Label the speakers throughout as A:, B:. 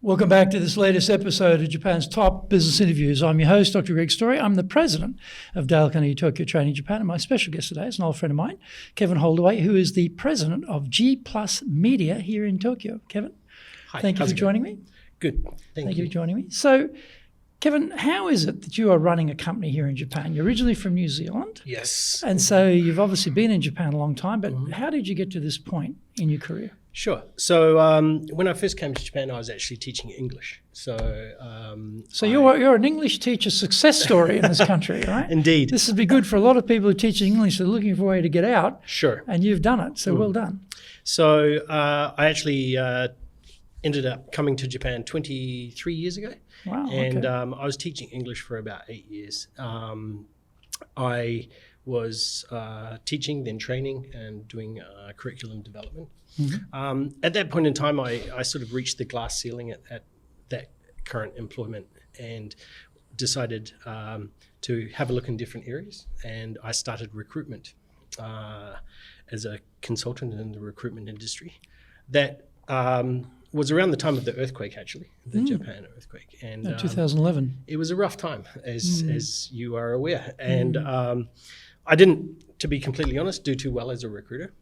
A: Welcome back to this latest episode of Japan's Top Business Interviews. I'm your host, Dr. Greg Story. I'm the president of Dale Carnegie Tokyo Training Japan, and my special guest today is an old friend of mine, Kevin Holdaway, who is the president of GPlus Media here in Tokyo. Kevin,
B: hi.
A: Thank you for joining me.
B: Good. Thank you
A: for joining me. So, Kevin, how is it that you are running a company here in Japan? You're originally from New Zealand.
B: Yes.
A: And so you've obviously been in Japan a long time, but how did you get to this point in your career?
B: Sure. So when I first came to Japan, I was actually teaching English. So
A: you're an English teacher success story in this country, right?
B: Indeed.
A: This would be good for a lot of people who teach English that are looking for a way to get out.
B: Sure.
A: And you've done it, so well done.
B: So I actually ended up coming to Japan 23 years ago.
A: Wow.
B: And
A: okay.
B: I was teaching English for about 8 years. I was teaching, then training, and doing curriculum development. At that point in time, I sort of reached the glass ceiling at that current employment and decided to have a look in different areas. And I started recruitment as a consultant in the recruitment industry. That was around the time of the earthquake, actually, the Japan earthquake. And
A: 2011.
B: It was a rough time, as you are aware. And I didn't, to be completely honest, do too well as a recruiter.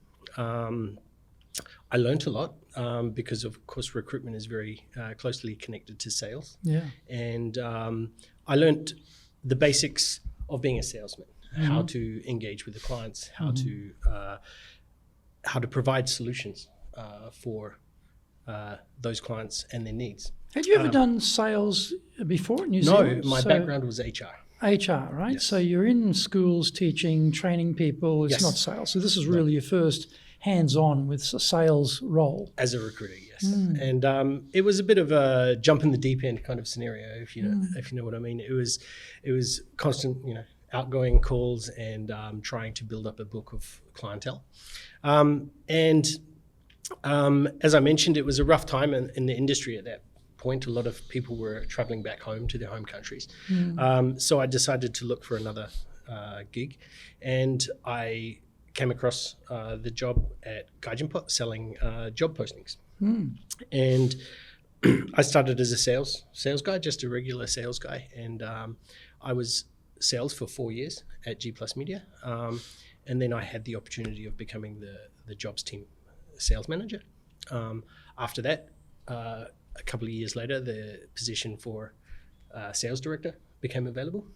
B: I learned a lot because, of course, recruitment is very closely connected to sales.
A: Yeah.
B: And I learned the basics of being a salesman, how to engage with the clients, how to provide solutions for those clients and their needs.
A: Had you ever done sales before in New Zealand?
B: No, my background was HR.
A: HR, right?
B: Yes.
A: So you're in schools teaching, training people. It's
B: Yes.
A: not sales. So this is really your first hands-on with a sales role.
B: As a recruiter, yes. And it was a bit of a jump in the deep end kind of scenario, if you know what I mean. It was constant, outgoing calls and trying to build up a book of clientele. As I mentioned, it was a rough time in the industry at that point. A lot of people were traveling back home to their home countries. So I decided to look for another gig, and I came across the job at Gaijinpot selling job postings. And I started as a sales guy, just a regular sales guy. And I was sales for 4 years at GPlus Media. And then I had the opportunity of becoming the jobs team sales manager. After that, a couple of years later, the position for sales director became available.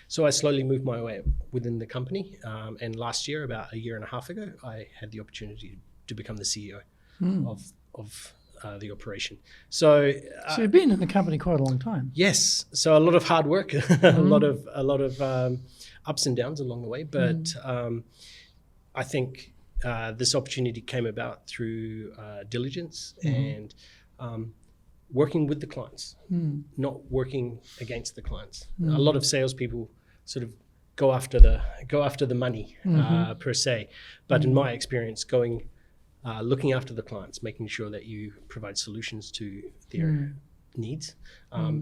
B: So I slowly moved my way within the company. And last year, about a year and a half ago, I had the opportunity to become the CEO of the operation. So
A: you've been in the company quite a long time.
B: Yes. So a lot of hard work, a lot of ups and downs along the way. But I think this opportunity came about through diligence and working with the clients, not working against the clients. A lot of salespeople sort of go after the money per se, but in my experience, looking after the clients, making sure that you provide solutions to their needs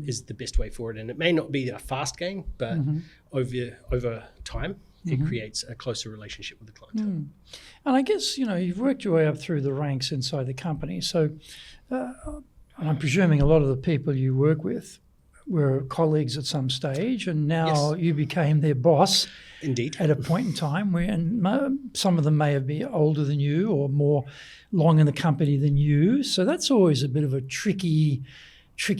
B: is the best way forward. And it may not be a fast game, but over time, it creates a closer relationship with the client.
A: And I guess, you've worked your way up through the ranks inside the company. So and I'm presuming a lot of the people you work with were colleagues at some stage, and now you became their boss.
B: Indeed.
A: At a point in time and some of them may have been older than you or more long in the company than you. So that's always a bit of a tricky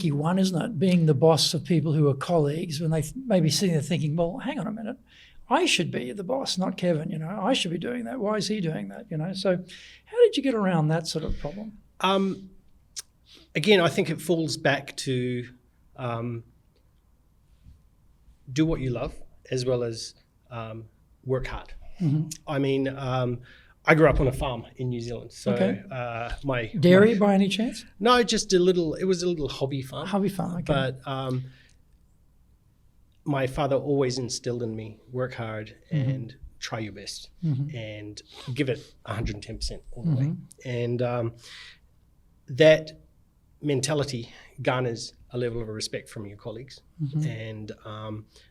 A: one, isn't it? Being the boss of people who are colleagues, when they may be sitting there thinking, well, hang on a minute, I should be the boss, not Kevin, I should be doing that. Why is he doing that, So how did you get around that sort of problem?
B: Again, I think it falls back to do what you love as well as work hard. I mean, I grew up on a farm in New Zealand. So my
A: dairy by any chance?
B: No, just it was a little hobby farm.
A: Hobby farm, okay.
B: But my father always instilled in me, work hard and try your best and give it 110% all the way. And that mentality garners a level of respect from your colleagues, and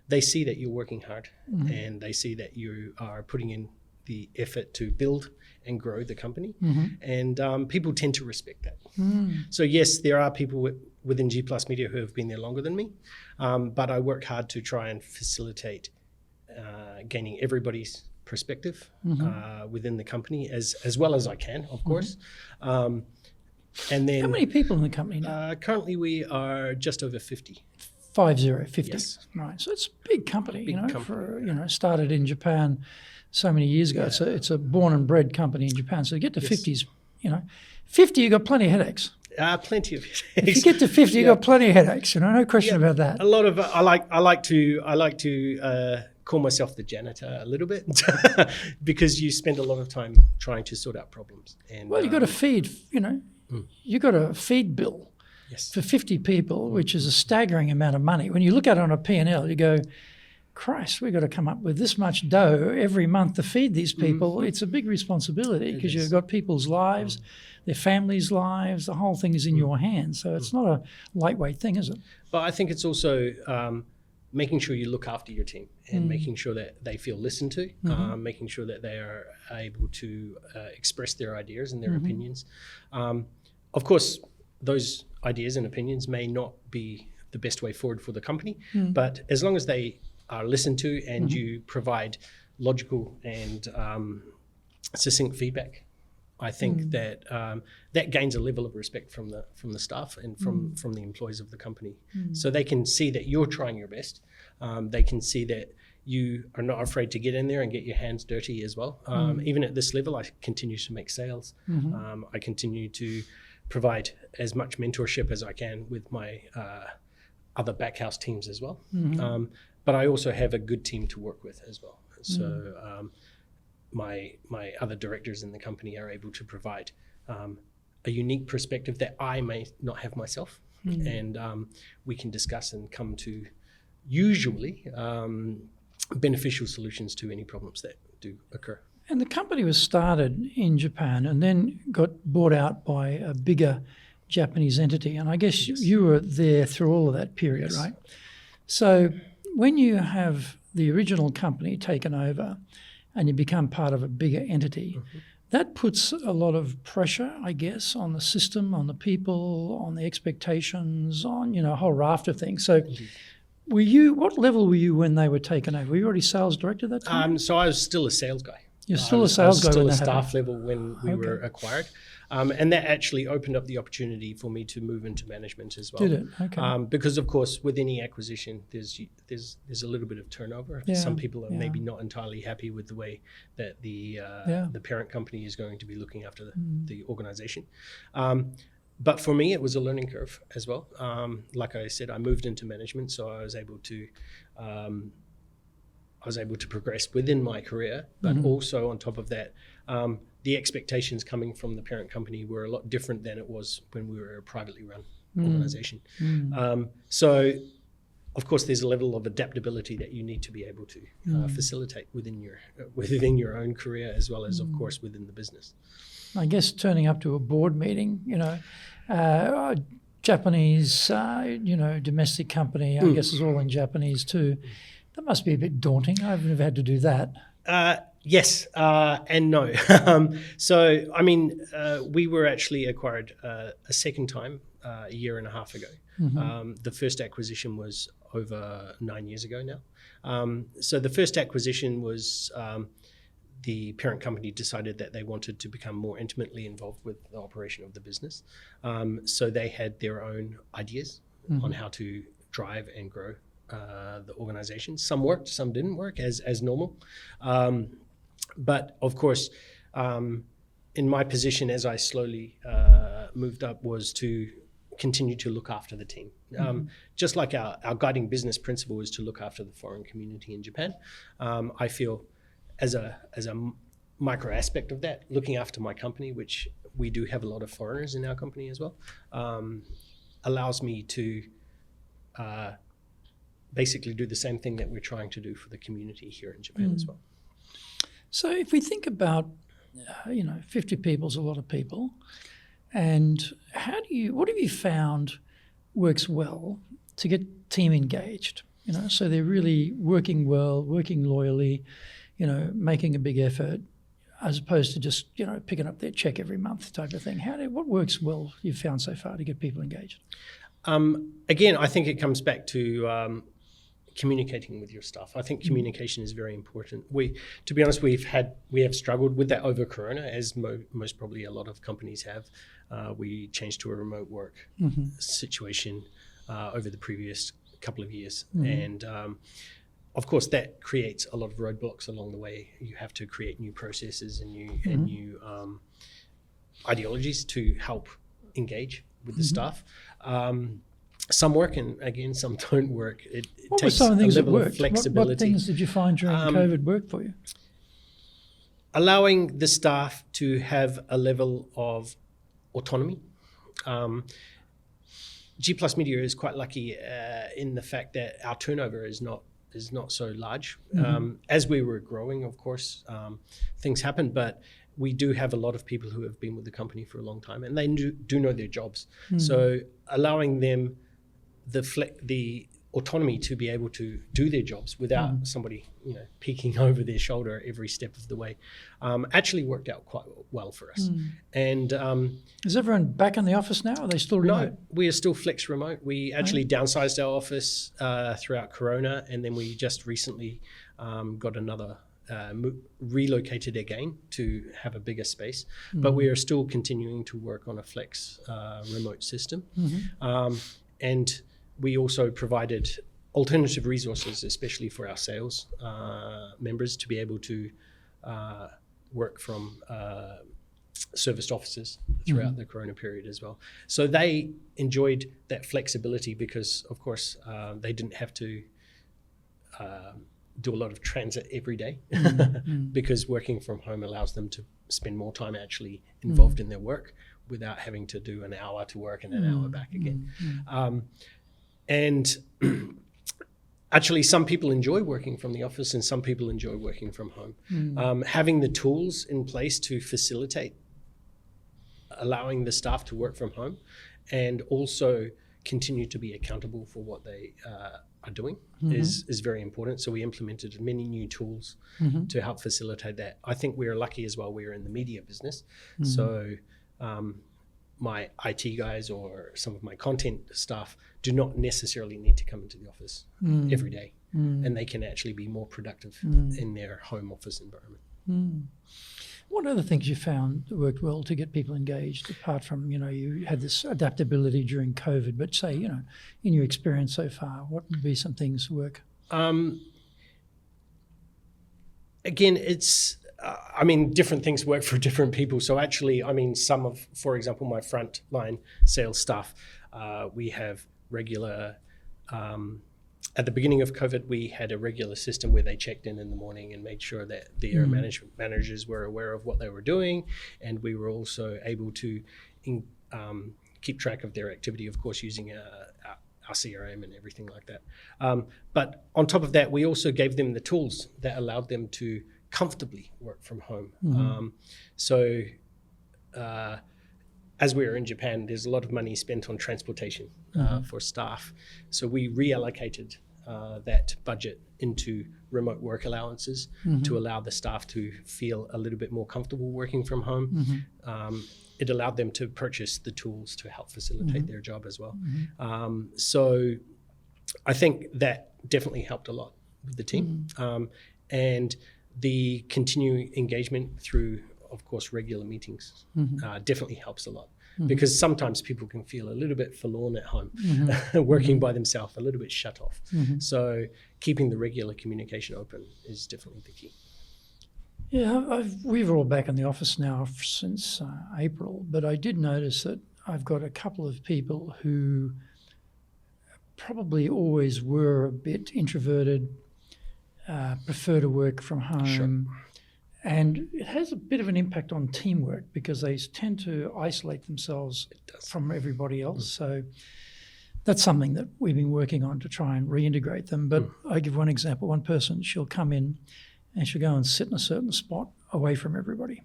B: they see that you're working hard, and they see that you are putting in the effort to build and grow the company.
A: Mm-hmm.
B: And people tend to respect that. So yes, there are people within GPlus Media who have been there longer than me, but I work hard to try and facilitate gaining everybody's perspective within the company as well as I can, of course. And then
A: How many people in the company now?
B: currently we are just over 50.
A: 50.
B: Yes.
A: Right. So it's a big company,
B: Big company.
A: for, started in Japan so many years ago. It's a born and bred company in Japan. So to get to 50s, 50, you've got plenty of headaches.
B: Plenty of headaches.
A: If you get to 50, you've got plenty of headaches, no question about that.
B: A lot of I like to call myself the janitor a little bit because you spend a lot of time trying to sort out problems. And
A: Well, you've got to feed, you've got a feed bill
B: yes.
A: for 50 people, which is a staggering amount of money. When you look at it on a P&L, you go, Christ, we've got to come up with this much dough every month to feed these people. It's a big responsibility because you've got people's lives, their families' lives, the whole thing is in your hands. So it's not a lightweight thing, is it?
B: But I think it's also making sure you look after your team and making sure that they feel listened to, making sure that they are able to express their ideas and their opinions. Of course, those ideas and opinions may not be the best way forward for the company, but as long as they are listened to and you provide logical and succinct feedback, I think that that gains a level of respect from the staff and from the employees of the company. So they can see that you're trying your best. They can see that you are not afraid to get in there and get your hands dirty as well. Even at this level, I continue to make sales. I continue to provide as much mentorship as I can with my other backhouse teams as well. But I also have a good team to work with as well. So my other directors in the company are able to provide a unique perspective that I may not have myself. And we can discuss and come to usually beneficial solutions to any problems that do occur.
A: And the company was started in Japan and then got bought out by a bigger Japanese entity. And I guess you were there through all of that period, right? So when you have the original company taken over and you become part of a bigger entity, that puts a lot of pressure, I guess, on the system, on the people, on the expectations, on, a whole raft of things. So what level were you when they were taken over? Were you already sales director at that time?
B: So I was still a sales guy.
A: You're still a sales guy.
B: Still
A: when
B: a
A: that
B: staff
A: happened.
B: level when we were acquired. And that actually opened up the opportunity for me to move into management as well.
A: Did it? Okay.
B: Because of course, with any acquisition, there's a little bit of turnover.
A: Yeah,
B: Some people are maybe not entirely happy with the way that the parent company is going to be looking after the organization. But for me, it was a learning curve as well. Like I said, I moved into management, so I was able to progress within my career, but also on top of that, the expectations coming from the parent company were a lot different than it was when we were a privately run organization. So, of course, there's a level of adaptability that you need to be able to facilitate within your own career as well as, of course, within the business.
A: I guess turning up to a board meeting, Japanese, domestic company, I guess is all in Japanese too. That must be a bit daunting. I've never had to do that.
B: Yes and no. So, I mean, we were actually acquired a second time a year and a half ago. The first acquisition was over 9 years ago now. So the first acquisition was the parent company decided that they wanted to become more intimately involved with the operation of the business. So they had their own ideas on how to drive and grow the organization. Some worked, some didn't work as normal. But of course, in my position as I slowly moved up was to continue to look after the team. Just like our guiding business principle is to look after the foreign community in Japan. I feel as a micro aspect of that, looking after my company, which we do have a lot of foreigners in our company as well, allows me to basically do the same thing that we're trying to do for the community here in Japan as well.
A: So if we think about, 50 people is a lot of people, and what have you found works well to get team engaged? So they're really working well, working loyally, making a big effort. as opposed to just, picking up their check every month type of thing? What works well you've found so far to get people engaged?
B: Again, I think it comes back to communicating with your staff. I think communication is very important. To be honest, we have struggled with that over Corona, as most probably a lot of companies have. We changed to a remote work situation over the previous couple of years, and of course that creates a lot of roadblocks along the way. You have to create new processes and new ideologies to help engage with the staff. Some work, and again, some don't work. It
A: What were
B: takes
A: some of the things
B: a
A: that
B: level
A: worked?
B: of flexibility.
A: What things did you find during COVID work for you?
B: Allowing the staff to have a level of autonomy. GPlus Media is quite lucky in the fact that our turnover is not so large. As we were growing, of course, things happened, but we do have a lot of people who have been with the company for a long time, and they do know their jobs. So allowing them the autonomy to be able to do their jobs without somebody peeking over their shoulder every step of the way actually worked out quite well for us. And
A: is everyone back in the office now? Are they still remote?
B: No, we are still flex remote. We actually downsized our office throughout Corona, and then we just recently got another relocated again to have a bigger space. But we are still continuing to work on a flex remote system. And we also provided alternative resources, especially for our sales members, to be able to work from serviced offices throughout the Corona period as well. So they enjoyed that flexibility because, of course, they didn't have to do a lot of transit every day because working from home allows them to spend more time actually involved in their work without having to do an hour to work and an hour back again. And actually, some people enjoy working from the office and some people enjoy working from home. Having the tools in place to facilitate allowing the staff to work from home and also continue to be accountable for what they are doing is very important. So we implemented many new tools to help facilitate that. I think we're lucky as well. We're in the media business. So my IT guys or some of my content staff do not necessarily need to come into the office every day, and they can actually be more productive in their home office environment.
A: What other things you found that worked well to get people engaged, apart from, you had this adaptability during COVID, but say, in your experience so far, what would be some things that work? Again, it's, different things work for different people. So actually, for example, my frontline sales staff, we have regular, at the beginning of COVID, we had a regular system where they checked in the morning and made sure that their managers were aware of what they were doing. And we were also able to keep track of their activity, of course, using our CRM and everything like that. But on top of that, we also gave them the tools that allowed them to comfortably work from home. As we are in Japan, there's a lot of money spent on transportation for staff. So we reallocated that budget into remote work allowances to allow the staff to feel a little bit more comfortable working from home. It allowed them to purchase the tools to help facilitate their job as well. So I think that definitely helped a lot with the team. And the continuing engagement through, of course, regular meetings definitely helps a lot. Because sometimes people can feel a little bit forlorn at home, working by themselves, a little bit shut off. So keeping the regular communication open is definitely the key. Yeah, we're all back in the office now since April, but I did notice that I've got a couple of people who probably always were a bit introverted, prefer to work from home.
B: Sure.
A: And it has a bit of an impact on teamwork because they tend to isolate themselves from everybody else. So that's something that we've been working on to try and reintegrate them. But I give one example. One person, she'll come in and she'll go and sit in a certain spot away from everybody.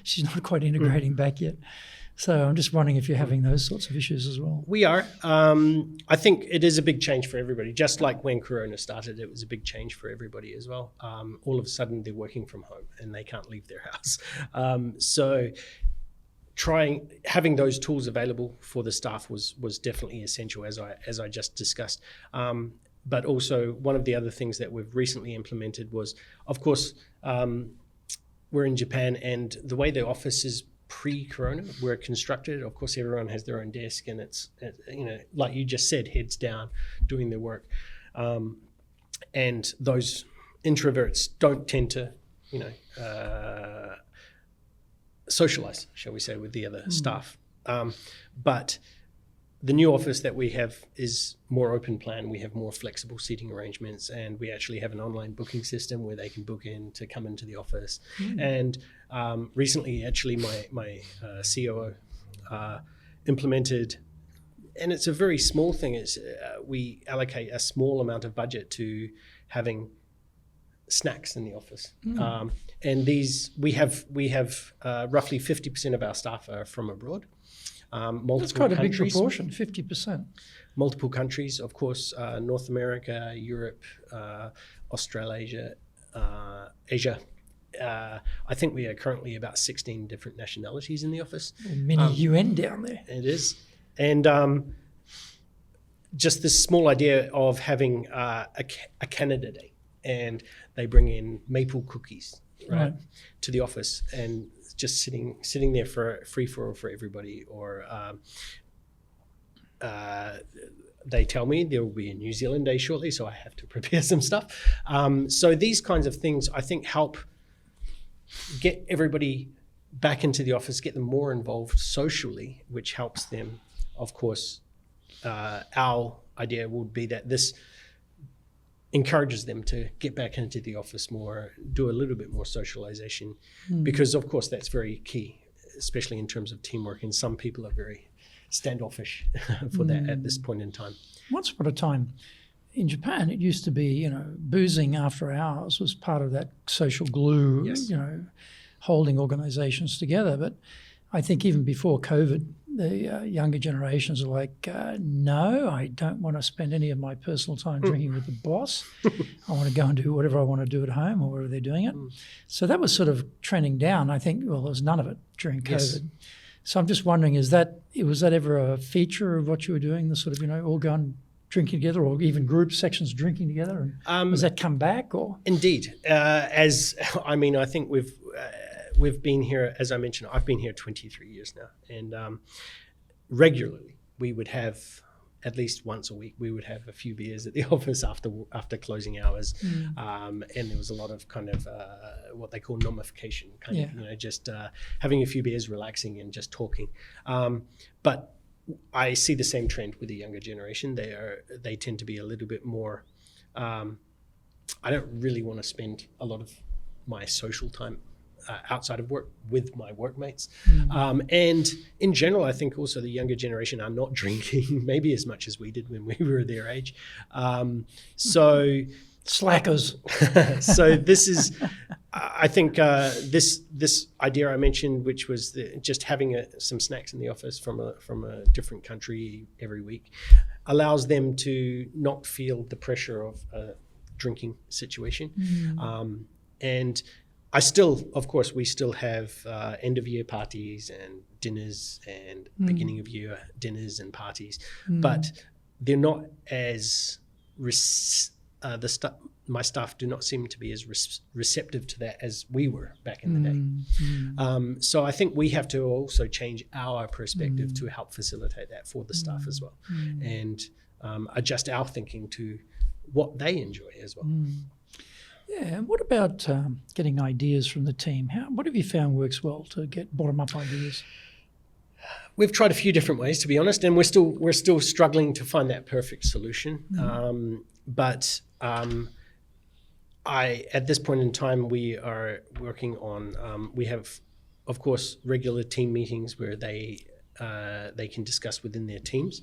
A: She's not quite integrating back yet. So I'm just wondering if you're having those sorts of issues as well.
B: We are. I think it is a big change for everybody. Just like when Corona started, it was a big change for everybody as well. All of a sudden, they're working from home and they can't leave their house. So having those tools available for the staff was definitely essential, as I just discussed. But also, one of the other things that we've recently implemented was, of course, we're in Japan, and the way the office is pre-Corona were constructed, of course, everyone has their own desk, and it's like you just said, heads down, doing their work. And those introverts don't tend to, socialize, shall we say, with the other staff. But the new office that we have is more open plan. We have more flexible seating arrangements, and we actually have an online booking system where they can book in to come into the office. And recently, actually, my COO implemented, and it's a very small thing, is we allocate a small amount of budget to having snacks in the office. And these, we have roughly 50% of our staff are from abroad.
A: That's quite a big proportion, 50%.
B: Multiple countries, of course, North America, Europe, Australasia, Asia. I think we are currently about 16 different nationalities in the office.
A: Mini UN down there.
B: It is. And just this small idea of having a Canada Day, and they bring in maple cookies right, to the office, and just sitting there for free for all for everybody. Or they tell me there will be a New Zealand Day shortly, so I have to prepare some stuff. So these kinds of things, I think, help get everybody back into the office, get them more involved socially, which helps them. Of course, our idea would be that this encourages them to get back into the office more, do a little bit more socialization, because of course that's very key, especially in terms of teamwork. And some people are very standoffish for that at this point in time.
A: Once upon a time in Japan, it used to be, boozing after hours was part of that social glue,
B: Yes.
A: Holding organizations together. But I think even before COVID, the younger generations are like, no, I don't want to spend any of my personal time drinking with the boss. I want to go and do whatever I want to do at home or wherever they're doing it. So that was sort of trending down. I think, well, there was none of it during COVID.
B: Yes.
A: So I'm just wondering, was that ever a feature of what you were doing, the sort of, all going drinking together, or even group sections drinking together? And has that come back? Or
B: Indeed. I think we've been here, as I mentioned, I've been here 23 years now, and regularly we would have, at least once a week, we would have a few beers at the office after closing hours, and there was a lot of kind of what they call nomification, just having a few beers, relaxing, and just talking. But I see the same trend with the younger generation. They tend to be a little bit more. I don't really want to spend a lot of my social time outside of work with my workmates. And in general, I think also the younger generation are not drinking maybe as much as we did when we were their age. So
A: slackers.
B: So this is, I think, this idea I mentioned, which was just having some snacks in the office from a different country every week, allows them to not feel the pressure of a drinking situation. And we still have end of year parties and dinners and beginning of year dinners and parties, but they're not as my staff do not seem to be as receptive to that as we were back in the day. So I think we have to also change our perspective to help facilitate that for the staff as well, and adjust our thinking to what they enjoy as well.
A: Yeah, and what about getting ideas from the team? What have you found works well to get bottom-up ideas?
B: We've tried a few different ways, to be honest, and we're still struggling to find that perfect solution. But at this point in time, we are working on. We have, of course, regular team meetings where they can discuss within their teams.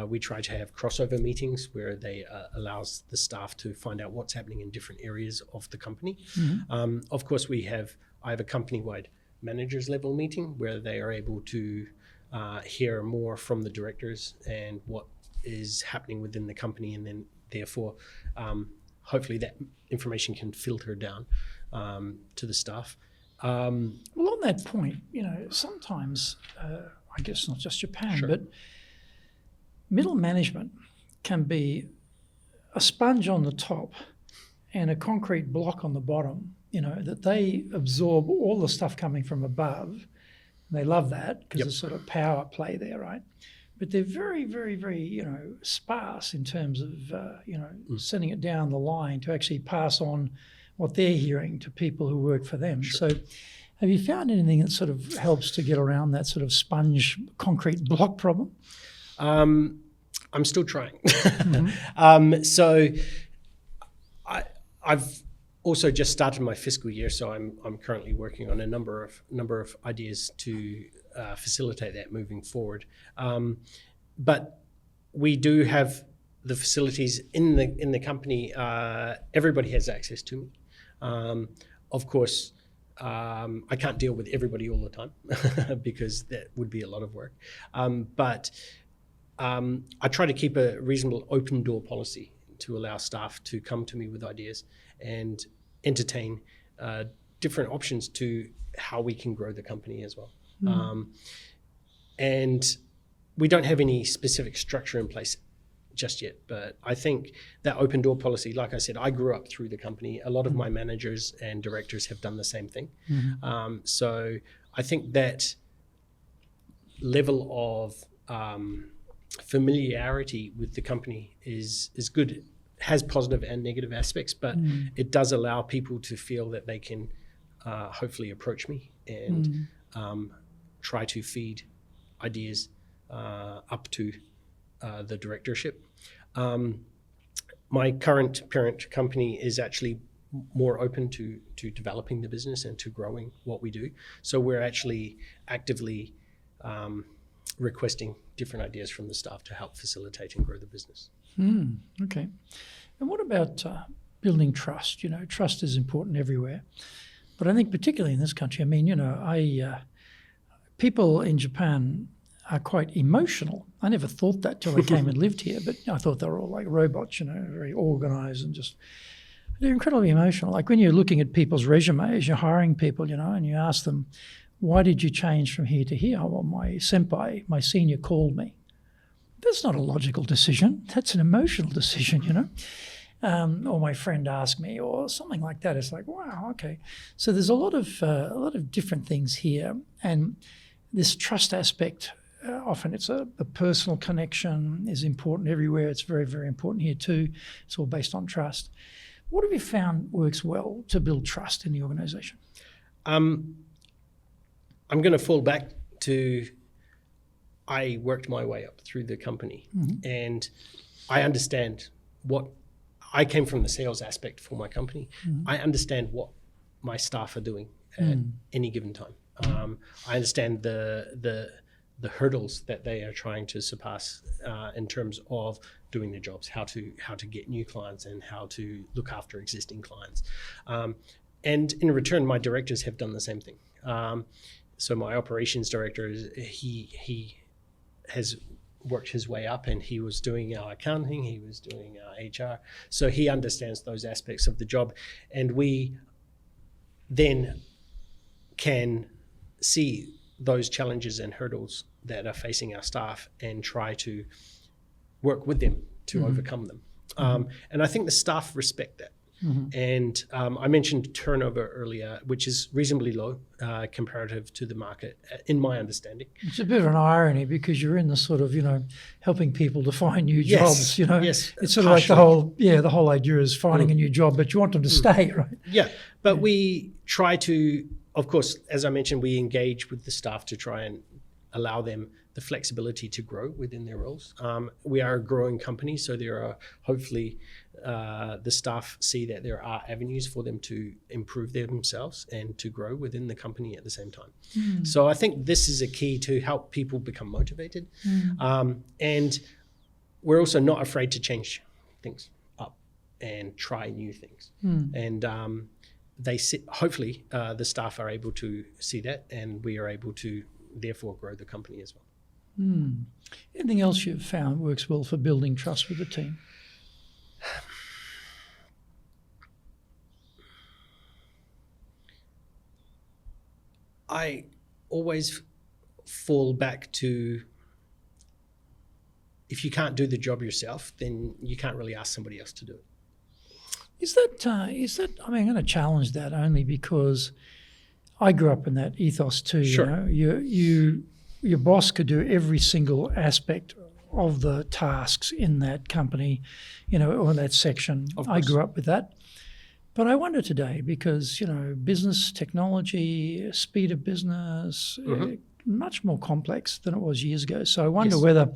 B: We try to have crossover meetings where they allows the staff to find out what's happening in different areas of the company. Of course, I have a company-wide managers level meeting where they are able to hear more from the directors and what is happening within the company, and then therefore hopefully that information can filter down to the staff.
A: Well, on that point, sometimes, I guess not just Japan, but middle management can be a sponge on the top and a concrete block on the bottom, that they absorb all the stuff coming from above. They love that because there's sort of power play there, right? But they're very, very, very, sparse in terms of, sending it down the line to actually pass on what they're hearing to people who work for them. So have you found anything that sort of helps to get around that sort of sponge concrete block problem?
B: I'm still trying. So I've also just started my fiscal year, so I'm currently working on a number of ideas to facilitate that moving forward. But we do have the facilities in the company. Everybody has access to me. Of course, I can't deal with everybody all the time because that would be a lot of work. But I try to keep a reasonable open door policy to allow staff to come to me with ideas and entertain different options to how we can grow the company as well. And we don't have any specific structure in place just yet, but I think that open door policy, like I said, I grew up through the company. A lot of my managers and directors have done the same thing. So I think that level of familiarity with the company is good. Has positive and negative aspects, but it does allow people to feel that they can hopefully approach me and try to feed ideas up to the directorship. My current parent company is actually more open to developing the business and to growing what we do. So we're actually actively requesting different ideas from the staff to help facilitate and grow the business.
A: Okay. And what about building trust? Trust is important everywhere. But I think particularly in this country, people in Japan are quite emotional. I never thought that till I came and lived here, but I thought they were all like robots, very organised and just, they're incredibly emotional. Like when you're looking at people's resumes, you're hiring people, and you ask them, why did you change from here to here? Well, my senpai, my senior called me. That's not a logical decision. That's an emotional decision, or my friend asked me, or something like that. It's like, wow, okay. So there's a lot of different things here, and this trust aspect. Often it's a personal connection is important everywhere. It's very, very important here too. It's all based on trust. What have you found works well to build trust in the organisation?
B: I'm going to fall back to I worked my way up through the company, and I understand I came from the sales aspect for my company. I understand what my staff are doing at any given time. I understand the hurdles that they are trying to surpass in terms of doing their jobs, how to get new clients and how to look after existing clients. And in return, my directors have done the same thing. So my operations director, he has worked his way up, and he was doing our accounting, he was doing our HR. So he understands those aspects of the job, and we then can see those challenges and hurdles that are facing our staff and try to work with them to overcome them. And I think the staff respect that. And I mentioned turnover earlier, which is reasonably low comparative to the market, in my understanding.
A: It's a bit of an irony because you're in the sort of, helping people to find new jobs,
B: Yes,
A: it's sort of like the whole idea is finding a new job, but you want them to stay, right?
B: Yeah, but we try to, of course, as I mentioned, we engage with the staff to try and allow them the flexibility to grow within their roles. We are a growing company, so there are hopefully the staff see that there are avenues for them to improve themselves and to grow within the company at the same time. So I think this is a key to help people become motivated. And we're also not afraid to change things up and try new things. And hopefully the staff are able to see that, and we are able to therefore grow the company as well.
A: Anything else you've found works well for building trust with the team?
B: I always fall back to, if you can't do the job yourself, then you can't really ask somebody else to do it.
A: Is that, I mean, I'm going to challenge that only because I grew up in that ethos too.
B: Sure.
A: You know, your boss could do every single aspect of the tasks in that company, you know, or that section. I grew up with that. But I wonder today because, you know, business, technology, speed of business, much more complex than it was years ago. So I wonder whether,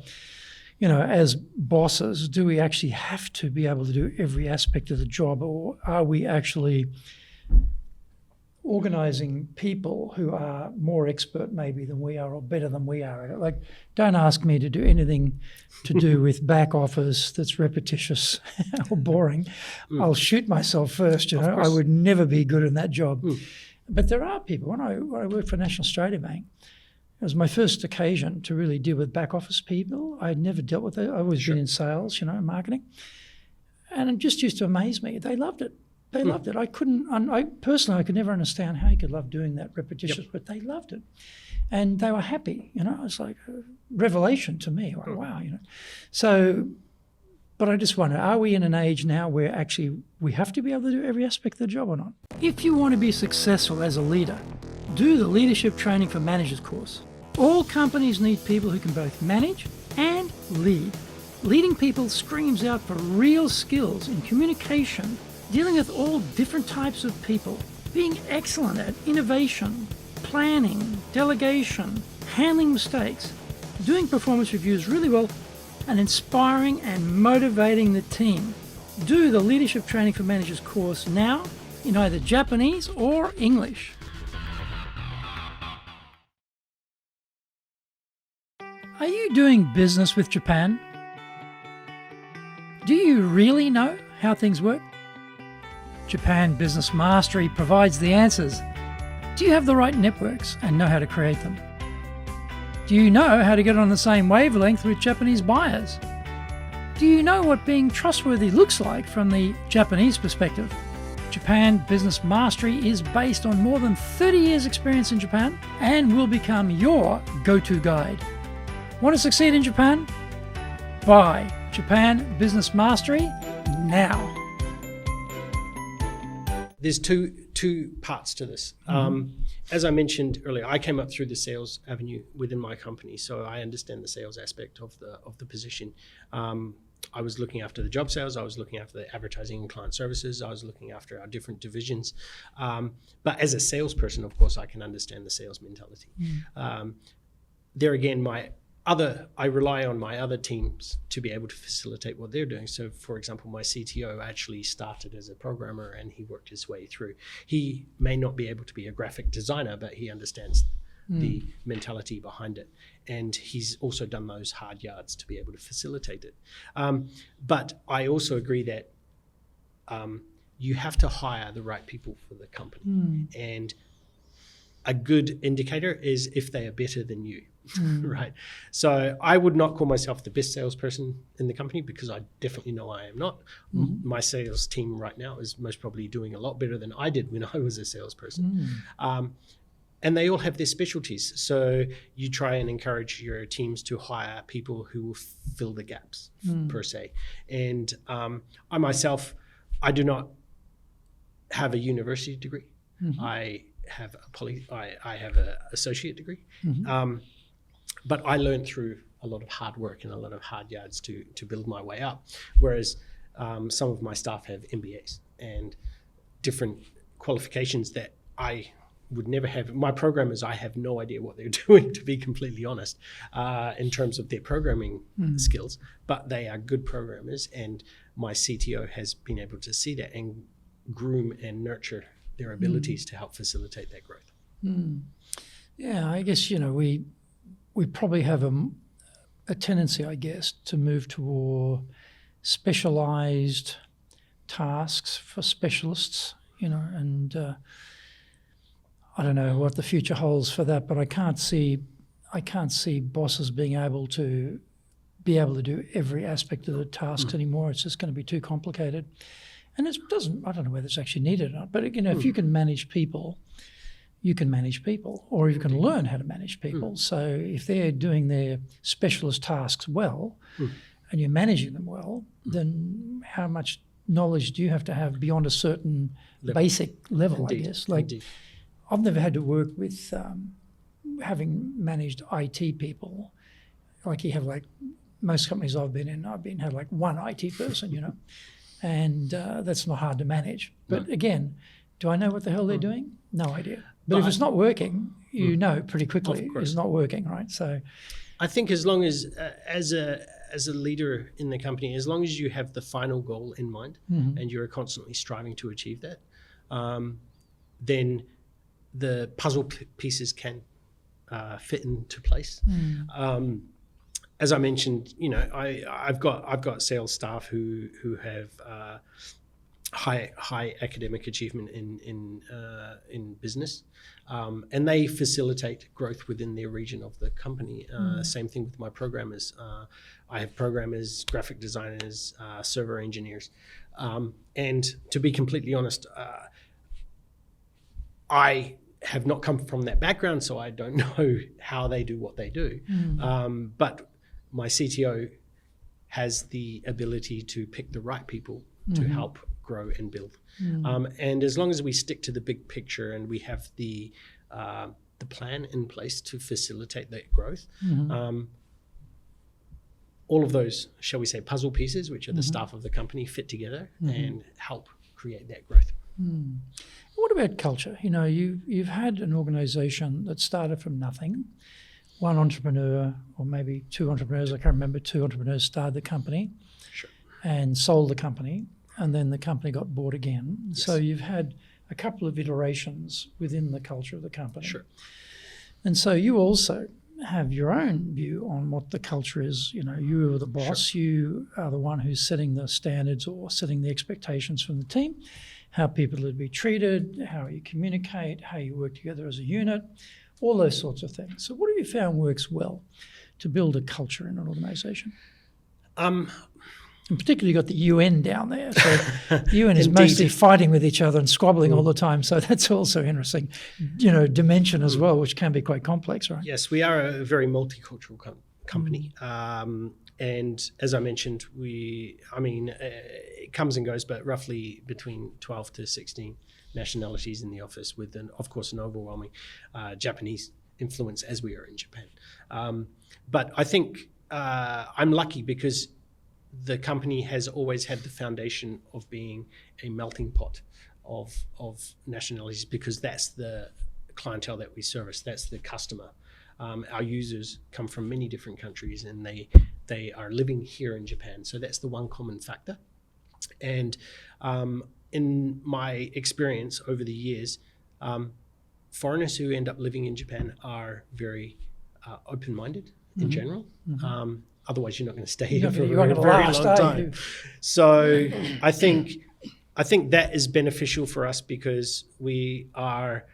A: you know, as bosses, do we actually have to be able to do every aspect of the job, or are we actually organising people who are more expert maybe than we are or better than we are at it? Like, don't ask me to do anything to do with back office that's repetitious or boring. I'll shoot myself first, you know. I would never be good in that job. But there are people. When I worked for National Australia Bank, it was my first occasion to really deal with back office people. I'd never dealt with it. I've always been in sales, you know, marketing. And it just used to amaze me. They loved it. They loved it. I could never understand how you could love doing that repetitious, but they loved it. And they were happy, you know. It was like a revelation to me. Like, wow, you know. So, but I just wonder, are we in an age now where actually we have to be able to do every aspect of the job or not? If you want to be successful as a leader, do the Leadership Training for Managers course. All companies need people who can both manage and lead. Leading people screams out for real skills in communication, dealing with all different types of people, being excellent at innovation, planning, delegation, handling mistakes, doing performance reviews really well, and inspiring and motivating the team. Do the Leadership Training for Managers course now in either Japanese or English. Are you doing business with Japan? Do you really know how things work? Japan Business Mastery provides the answers. Do you have the right networks and know how to create them? Do you know how to get on the same wavelength with Japanese buyers? Do you know what being trustworthy looks like from the Japanese perspective? Japan Business Mastery is based on more than 30 years' experience in Japan and will become your go-to guide. Want to succeed in Japan? Buy Japan Business Mastery now.
B: There's two parts to this. As I mentioned earlier, I came up through the sales avenue within my company, so I understand the sales aspect of the position. I was looking after the job sales, I was looking after the advertising and client services, I was looking after our different divisions. But as a salesperson, of course, I can understand the sales mentality. There again, I rely on my other teams to be able to facilitate what they're doing. So, for example, my CTO actually started as a programmer and he worked his way through. He may not be able to be a graphic designer, but he understands the mentality behind it. And he's also done those hard yards to be able to facilitate it. But I also agree that you have to hire the right people for the company. And a good indicator is if they are better than you. Right. So I would not call myself the best salesperson in the company because I definitely know I am not. My sales team right now is most probably doing a lot better than I did when I was a salesperson. And they all have their specialties. So you try and encourage your teams to hire people who will fill the gaps per se. And I myself, I do not have a university degree. I have an associate degree. But I learned through a lot of hard work and a lot of hard yards to build my way up. Whereas some of my staff have MBAs and different qualifications that I would never have. My programmers, I have no idea what they're doing, to be completely honest, in terms of their programming skills, but they are good programmers, and my CTO has been able to see that and groom and nurture their abilities to help facilitate that growth.
A: Yeah, I guess, you know, we probably have a tendency, I guess, to move toward specialised tasks for specialists, you know, and I don't know what the future holds for that, but I can't see I can't see bosses being able to do every aspect of the tasks anymore. It's just going to be too complicated. And I don't know whether it's actually needed or not, but if you can manage people, you can manage people, or you can learn how to manage people. So if they're doing their specialist tasks well and you're managing them well, then how much knowledge do you have to have beyond a certain basic level,
B: Indeed.
A: I guess? Like,
B: Indeed.
A: I've never had to work with, having managed IT people. Like, you have, like, most companies I've been in, had like one IT person, and that's not hard to manage. But again, do I know what the hell they're doing? No idea. But if it's not working, you know pretty quickly it's not working, right? So
B: I think as long as, as a leader in the company, as long as you have the final goal in mind and you're constantly striving to achieve that, then the puzzle pieces can fit into place. As I mentioned, I've got sales staff who have high academic achievement in business, and they facilitate growth within their region of the company. Same thing with my programmers. I have programmers, graphic designers, server engineers, and to be completely honest, I have not come from that background, so I don't know how they do what they do. But my CTO has the ability to pick the right people to help grow and build. And as long as we stick to the big picture and we have the plan in place to facilitate that growth, all of those, shall we say, puzzle pieces, which are the staff of the company, fit together and help create that growth.
A: What about culture? You've had an organisation that started from nothing. One entrepreneur, or maybe two entrepreneurs, I can't remember, two entrepreneurs started the company and sold the company, and then the company got bought again. Yes. So you've had a couple of iterations within the culture of the company. And so you also have your own view on what the culture is. You are the boss. You are the one who's setting the standards or setting the expectations from the team, how people are to be treated, how you communicate, how you work together as a unit, all those sorts of things. So what have you found works well to build a culture in an organisation? And particularly you've got the UN down there. So the UN is mostly fighting with each other and squabbling all the time. So that's also interesting, dimension as well, which can be quite complex, right?
B: Yes, we are a very multicultural company. And as I mentioned, it comes and goes, but roughly between 12 to 16 nationalities in the office, with, of course, an overwhelming Japanese influence, as we are in Japan. But I think I'm lucky because the company has always had the foundation of being a melting pot of nationalities, because that's the clientele that we service, that's the customer. Our users come from many different countries, and they are living here in Japan. So that's the one common factor. And in my experience over the years, foreigners who end up living in Japan are very open-minded in general. Otherwise, you're not going to stay here for a very long time. So I think that is beneficial for us, because our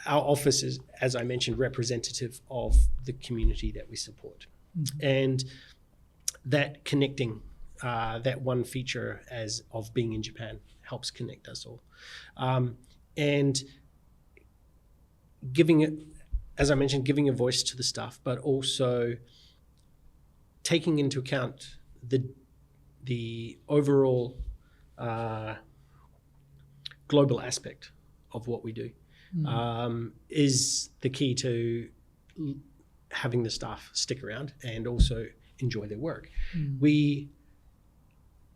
B: office is, as I mentioned, representative of the community that we support. And that connecting, that one feature of being in Japan helps connect us all. And as I mentioned, giving a voice to the staff, but also taking into account the overall global aspect of what we do is the key to having the staff stick around and also enjoy their work. We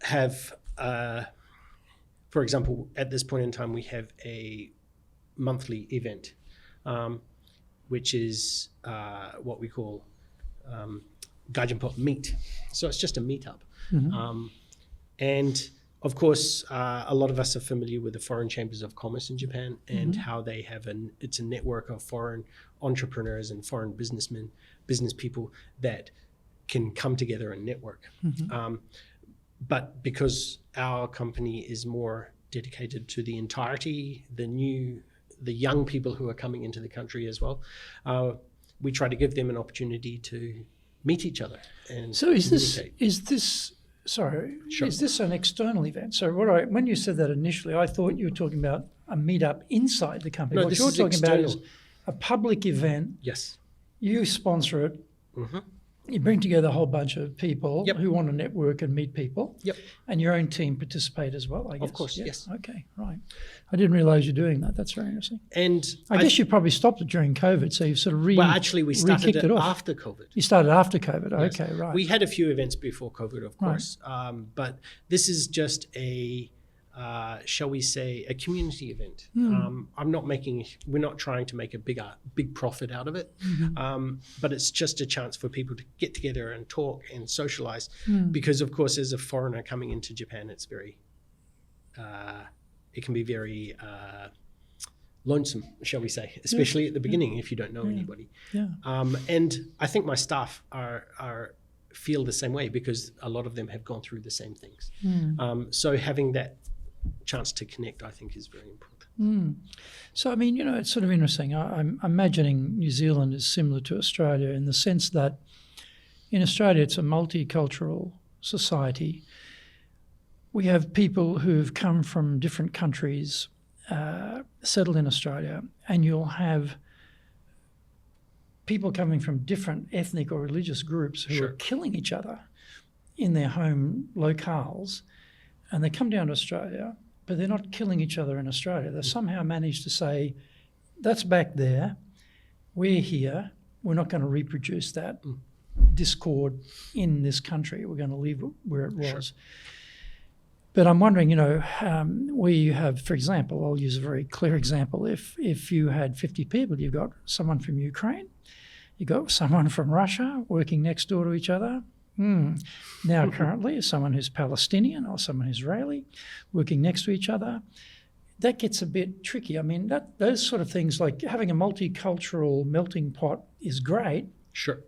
B: have, for example, at this point in time, we have a monthly event, which is what we call Gaijinpot Meet. So it's just a meetup. And of course, a lot of us are familiar with the foreign chambers of commerce in Japan and how they have it's a network of foreign entrepreneurs and foreign businessmen, business people that can come together and network. But because our company is more dedicated to the entirety, the young people who are coming into the country as well, we try to give them an opportunity to meet each other and
A: So is
B: communicate.
A: this an external event? So when you said that initially, I thought you were talking about a meetup inside the company.
B: No,
A: what
B: this
A: you're
B: is
A: talking about is
B: external.
A: a public event.
B: Yes.
A: You sponsor it.
B: Mm-hmm.
A: You bring together a whole bunch of people
B: Yep.
A: who want to network and meet people.
B: Yep.
A: And your own team participate as well, I guess.
B: Of course,
A: Yeah.
B: yes.
A: Okay, right. I didn't realise you're doing that. That's very interesting.
B: And
A: I guess you probably stopped it during COVID, so you've sort of
B: well, actually, we started
A: re-kicked
B: it
A: off.
B: after COVID.
A: You started after COVID.
B: Yes.
A: Okay, right.
B: We had a few events before COVID, of course, but this is just a, shall we say, a community event. We're not trying to make a big profit out of it, but it's just a chance for people to get together and talk and socialize. Because, of course, as a foreigner coming into Japan, it's very, it can be very lonesome, shall we say, especially at the beginning if you don't know anybody.
A: Yeah.
B: And I think my staff feel the same way because a lot of them have gone through the same things. So having that chance to connect, I think, is very important.
A: So, I mean, it's sort of interesting. I'm imagining New Zealand is similar to Australia in the sense that in Australia it's a multicultural society. We have people who've come from different countries settled in Australia, and you'll have people coming from different ethnic or religious groups who are killing each other in their home locales, and they come down to Australia, but they're not killing each other in Australia. They somehow managed to say, that's back there, we're here, we're not going to reproduce that discord in this country, we're going to leave it where it was. But I'm wondering, we have, for example, I'll use a very clear example. If you had 50 people, you've got someone from Ukraine, you've got someone from Russia working next door to each other. Now currently someone who's Palestinian or someone who's Israeli working next to each other. That gets a bit tricky. I mean, those sort of things, like having a multicultural melting pot is great.
B: Sure.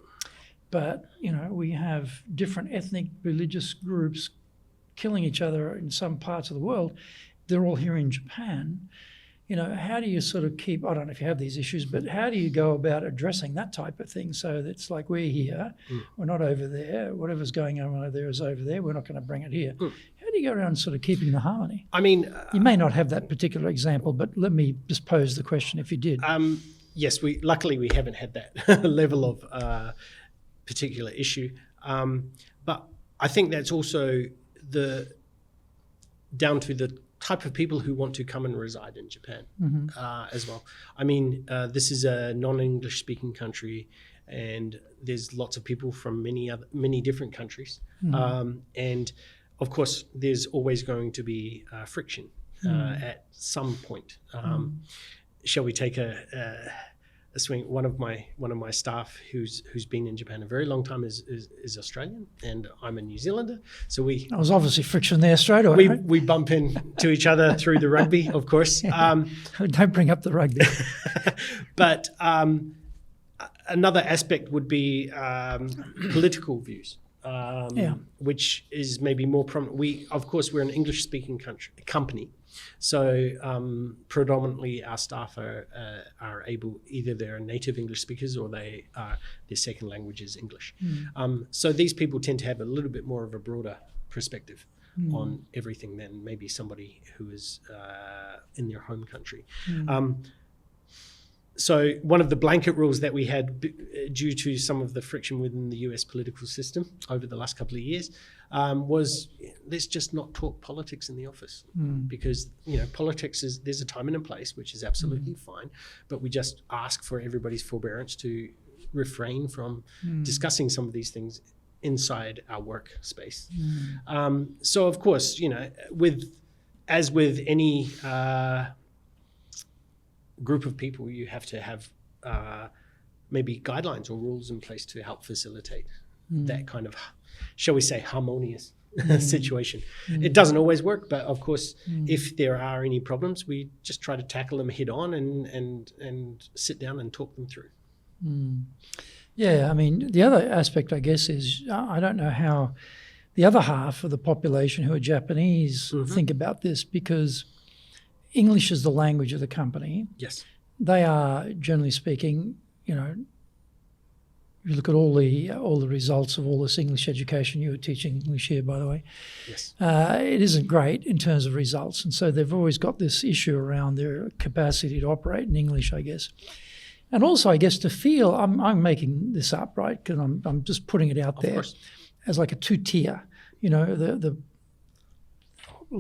A: But, we have different ethnic, religious groups killing each other in some parts of the world. They're all here in Japan. How do you sort of keep, I don't know if you have these issues, but how do you go about addressing that type of thing? So it's like, we're here, we're not over there. Whatever's going on over there is over there. We're not going to bring it here. How do you go around sort of keeping the harmony?
B: I mean,
A: you may not have that particular example, but let me just pose the question if you did.
B: Yes, luckily we haven't had that level of particular issue. But I think that's also down to the type of people who want to come and reside in Japan as well. I mean, this is a non-English speaking country, and there's lots of people from many different countries. And of course, there's always going to be friction at some point. Shall we take a swing? One of my staff who's been in Japan a very long time is Australian, and I'm a New Zealander. So there
A: was obviously friction there straight away.
B: We bump into each other through the rugby, of course.
A: Don't bring up the rugby.
B: But another aspect would be political views, which is maybe more prominent. We're an English-speaking company. So predominantly our staff are able, either they're native English speakers or their second language is English. So these people tend to have a little bit more of a broader perspective on everything than maybe somebody who is in their home country. So one of the blanket rules that we had due to some of the friction within the US political system over the last couple of years was, let's just not talk politics in the office, because politics there's a time and a place, which is absolutely fine, but we just ask for everybody's forbearance to refrain from discussing some of these things inside our workspace. So of course, as with any group of people, you have to have maybe guidelines or rules in place to help facilitate that kind of, shall we say, harmonious situation. It doesn't always work, but of course, if there are any problems, we just try to tackle them head on and sit down and talk them through.
A: Yeah, I mean, the other aspect, I guess, is I don't know how the other half of the population who are Japanese think about this, because English is the language of the company.
B: Yes.
A: They are, generally speaking, you look at all the results of all this English education. You were teaching English here, by the way.
B: Yes.
A: It isn't great in terms of results, and so they've always got this issue around their capacity to operate in English, I guess. And also, I guess, to feel, I'm making this up, right? Because I'm just putting it out there as like a two-tier. You know, the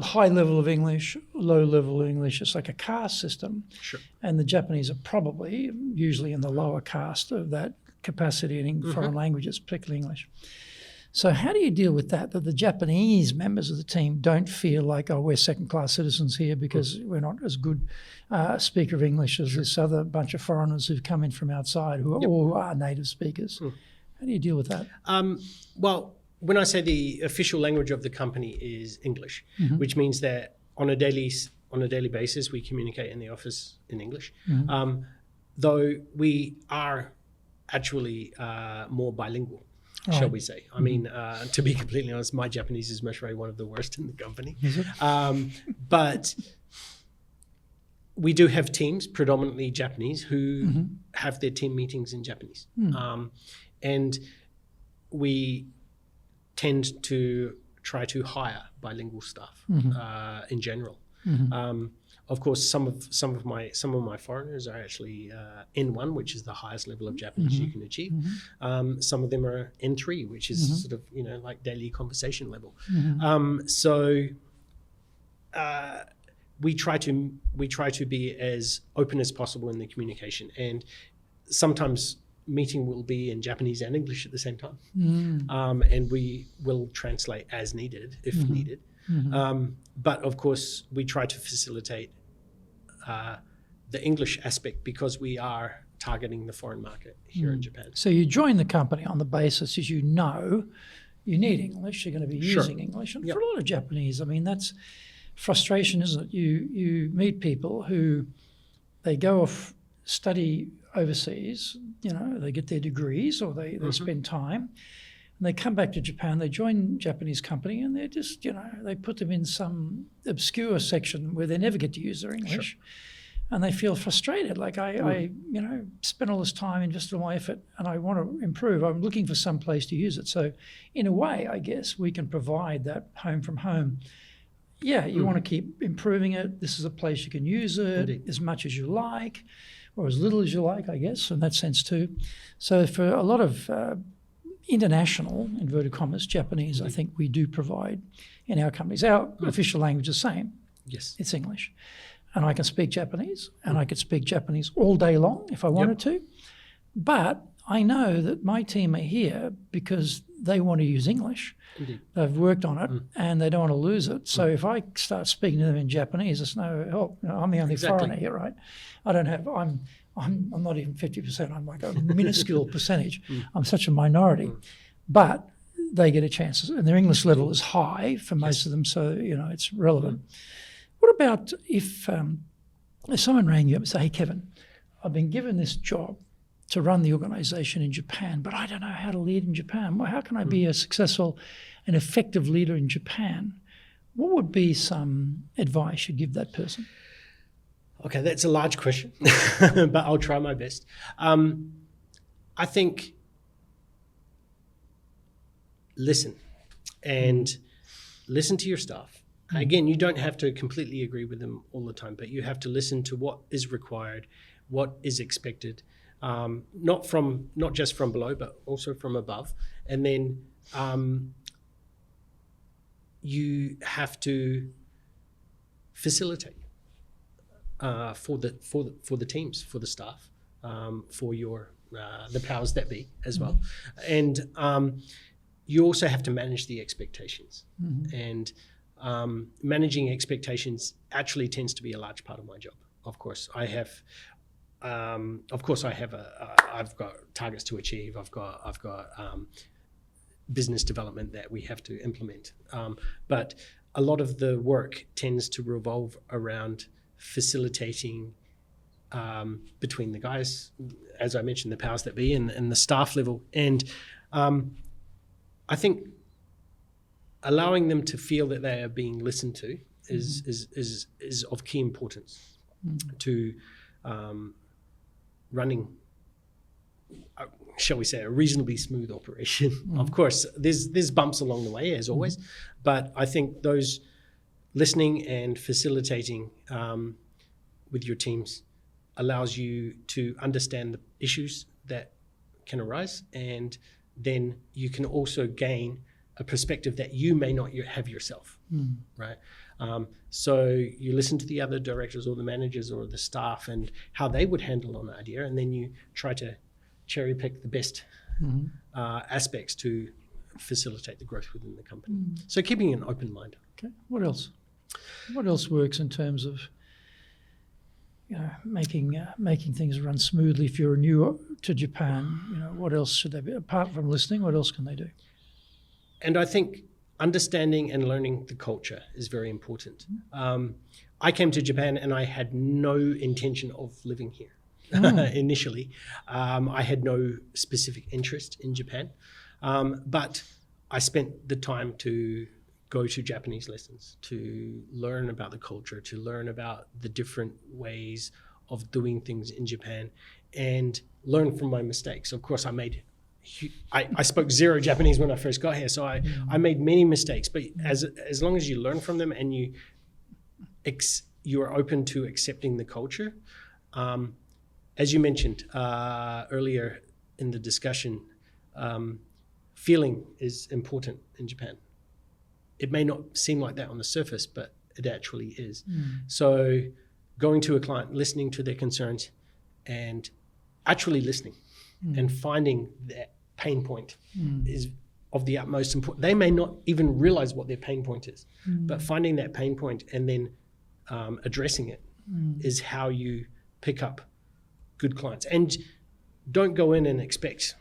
A: high level of English, low level of English. It's like a caste system.
B: Sure.
A: And the Japanese are probably usually in the lower caste of that capacity in foreign languages, particularly English. So how do you deal with that the Japanese members of the team don't feel like, oh, we're second-class citizens here because we're not as good speaker of English as this other bunch of foreigners who've come in from outside who all are native speakers? How do you deal with that?
B: Well, when I say the official language of the company is English, which means that on a daily basis we communicate in the office in English, though we are actually more bilingual.
A: Right.
B: Shall we say? I mean, to be completely honest, my Japanese is most probably one of the worst in the company.
A: Is it?
B: But we do have teams, predominantly Japanese, who have their team meetings in Japanese. And we tend to try to hire bilingual staff in general. Of course, some of my foreigners are actually N1, which is the highest level of Japanese you can achieve. Some of them are N3, which is sort of like daily conversation level. So we try to be as open as possible in the communication, and sometimes meeting will be in Japanese and English at the same time, and we will translate as needed if needed. But of course, we try to facilitate the English aspect because we are targeting the foreign market here in Japan.
A: So you join the company on the basis as you know you need English, you're going to be using English. And for a lot of Japanese, I mean, that's frustration, isn't it? You meet people who they go off, study overseas, they get their degrees or they spend time. And they come back to Japan, they join Japanese company, and they're just, they put them in some obscure section where they never get to use their English. And they feel frustrated. Like, I spent all this time, invested all my effort, and I want to improve. I'm looking for some place to use it. So in a way, I guess, we can provide that home from home. Yeah, you want to keep improving it. This is a place you can use it as much as you like, or as little as you like, I guess, in that sense too. So for a lot of international, inverted commas, Japanese, I think we do provide in our companies. Our official language is the same.
B: Yes.
A: It's English. And I can speak Japanese, and I could speak Japanese all day long if I wanted to. But I know that my team are here because they want to use English.
B: Indeed.
A: They've worked on it, and they don't want to lose it. So if I start speaking to them in Japanese, it's no help. I'm the only foreigner here, right? I'm not even 50%. I'm like a minuscule percentage. I'm such a minority. But they get a chance. And their English level is high for most of them, so, it's relevant. What about if someone rang you up and said, hey, Kevin, I've been given this job to run the organisation in Japan, but I don't know how to lead in Japan. Well, how can I be a successful and effective leader in Japan? What would be some advice you'd give that person?
B: Okay, that's a large question, but I'll try my best. I think listen to your staff. Again, you don't have to completely agree with them all the time, but you have to listen to what is required, what is expected, not just from below, but also from above. And then you have to facilitate for the teams, for the staff, for the powers that be as well. And you also have to manage the expectations. And managing expectations actually tends to be a large part of my job. Of course, I've got targets to achieve. I've got business development that we have to implement. But a lot of the work tends to revolve around facilitating between the guys, as I mentioned, the powers that be and the staff level. And I think allowing them to feel that they are being listened to is of key importance to running shall we say, a reasonably smooth operation. Of course, there's bumps along the way, as always, but I think those listening and facilitating with your teams allows you to understand the issues that can arise, and then you can also gain a perspective that you may not have yourself, right? So you listen to the other directors or the managers or the staff and how they would handle an idea, and then you try to cherry pick the best aspects to facilitate the growth within the company. So keeping an open mind.
A: Okay. What else? What else works in terms of making things run smoothly? If you're new to Japan, what else should they be, apart from listening? What else can they do?
B: And I think understanding and learning the culture is very important. I came to Japan and I had no intention of living here initially. I had no specific interest in Japan, but I spent the time to go to Japanese lessons, to learn about the culture, to learn about the different ways of doing things in Japan, and learn from my mistakes. Of course, I spoke zero Japanese when I first got here, so I made many mistakes. But as long as you learn from them and you are open to accepting the culture, as you mentioned earlier in the discussion, feeling is important in Japan. It may not seem like that on the surface, but it actually is. So going to a client, listening to their concerns, and actually listening and finding that pain point is of the utmost importance. They may not even realize what their pain point is, but finding that pain point and then addressing it is how you pick up good clients. And don't go in and expect,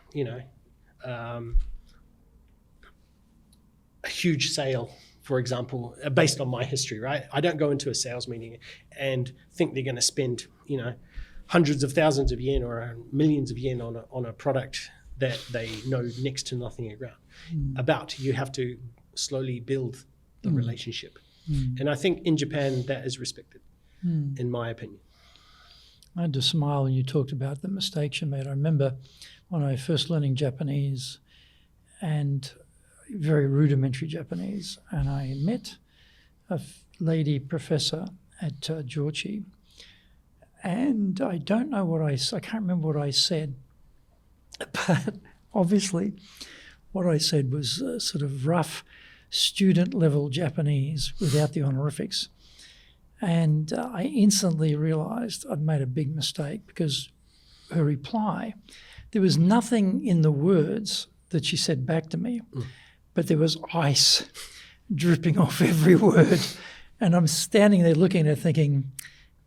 B: a huge sale, for example, based on my history, right? I don't go into a sales meeting and think they're going to spend, hundreds of thousands of yen or millions of yen on a product that they know next to nothing about. You have to slowly build the relationship. And I think in Japan that is respected, in my opinion.
A: I had to smile when you talked about the mistakes you made. I remember when I first learning Japanese, and very rudimentary Japanese, and I met a lady professor at Georgie, and I don't know I can't remember what I said, but obviously what I said was sort of rough student level Japanese without the honorifics. And I instantly realized I'd made a big mistake, because her reply, there was nothing in the words that she said back to me, but there was ice dripping off every word. And I'm standing there looking at her thinking,